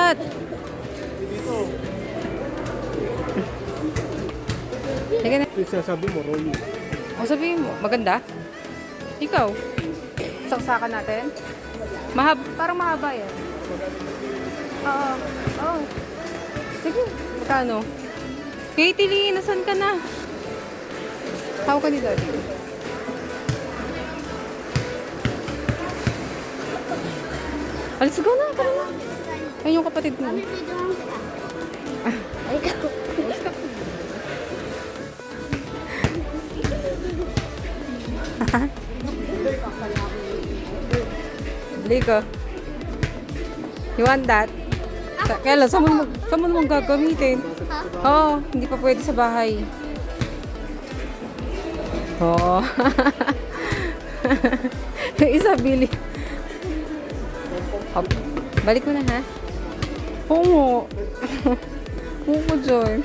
that? Sige na. Yung sinasabi mo, Roy. O sabihin mo, maganda? Ikaw? Saksakan natin? Parang mahaba yan. Oo. Oo. Sige. Magkano? Katie Lee, nasan ka na? Tawag ka ni Daddy. Alis go na, tara na. Ayun yung kapatid mo. Ay, ikaw. Ligo. You want that? Kailan? Saan mo naman gagamitin? Oo, hindi pa pwede sa bahay. Oo. Yung isa, bili. Hop. Balik mo na, ha? Oo mo. Oo mo, Joy.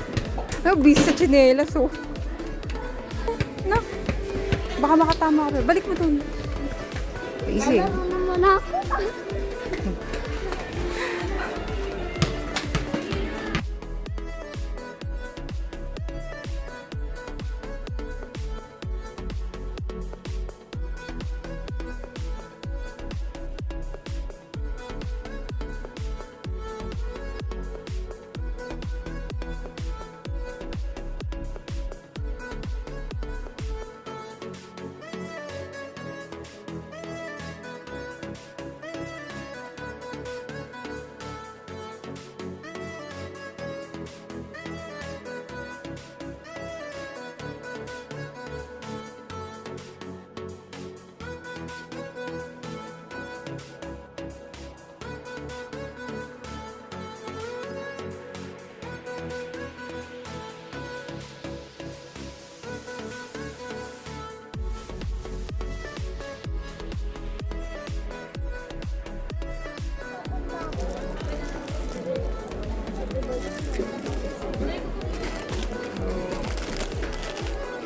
Ay, busy sa chinelas, oh. Nak. Baka makatama ka. Balik mo dun. Easy. Laro na muna ako.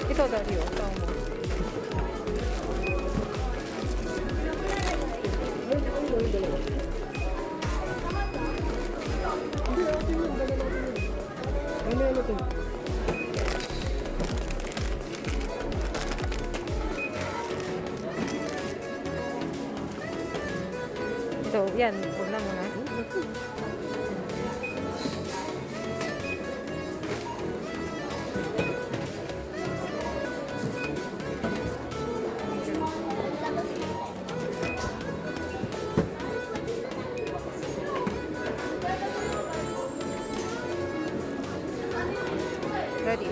Ito, Daddy, oh. Tawag mo. Ano to? Ito, yan. Huwag na muna. Ready?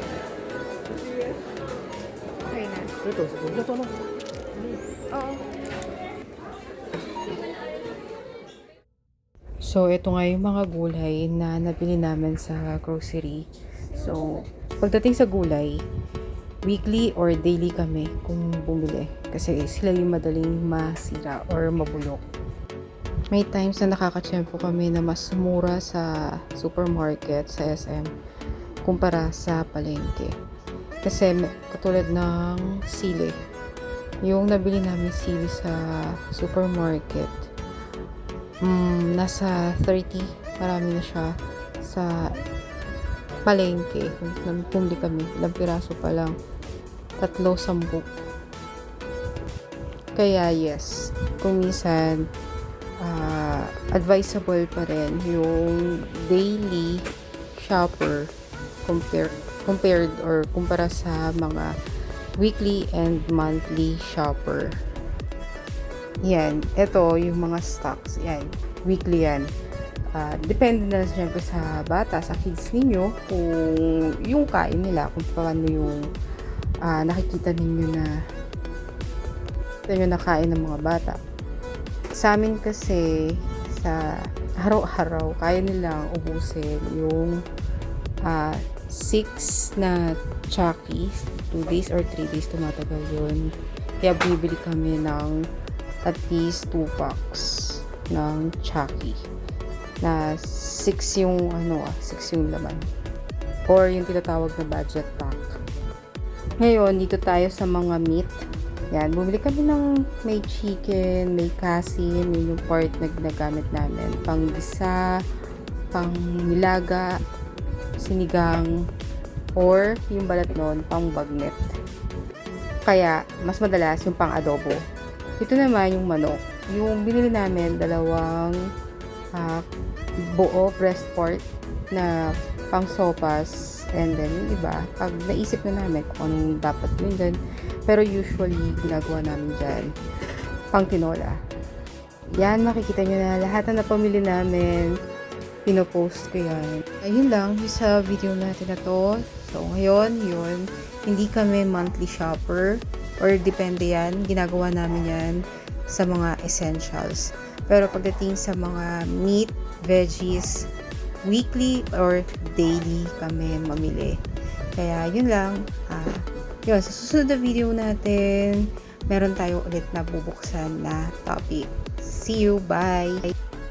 Okay na. Ito, ito na. Oo. So, ito nga yung mga gulay na nabili namin sa grocery. So, pagdating sa gulay, weekly or daily kami kung bumili. Kasi sila yung madaling masira or mabulok. May times na nakakatsyempo kami na mas mura sa supermarket, sa SM, kumpara sa palengke. Kasi katulad ng sili. Yung nabili namin sili sa supermarket, nasa 30, marami na siya. Sa palengke, kung bumili kami, ilang piraso pa lang, 3-10. Kaya yes, kung minsan, advisable pa rin yung daily shopper compared or kumpara sa mga weekly and monthly shopper. Yan, ito yung mga stocks. Yan, weekly yan. Depende na siyempre sa bata, sa kids ninyo, kung yung kain nila, kung paano yung nakikita ninyo na nakain ng mga bata. Sa amin kasi, sa araw-araw, kaya nilang ubusin yung 6 na Chucky, 2 days or 3 days tumatagal yun. Kaya bibili kami ng at least 2 packs ng Chucky na 6 yung 6 yung laman or yung tinatawag na budget pack. Ngayon, dito tayo sa mga meat. Yan, bumili kami ng may chicken, may kasim, yun yung part na ginagamit namin. Panggisa, pang nilaga, sinigang, or yung balat nun, pang bagnet. Kaya, mas madalas yung pang adobo. Ito naman yung manok. Yung binili namin, dalawang buo breast pork na pang sopas. And then, yung iba, pag naisip na namin kung anong dapat gawin dyan. Pero usually, ginagawa namin dyan, pang tinola. Yan, makikita nyo na lahat na napamili namin. Pinopost ko yan. Ayun lang, yung sa video natin na to. So, ngayon, yun. Hindi kami monthly shopper. Or depende yan. Ginagawa namin yan sa mga essentials. Pero pagdating sa mga meat, veggies, weekly or daily kami mamili. Kaya, yun lang. Yun, sa susunod na video natin, meron tayo ulit na bubuksan na topic. See you. Bye!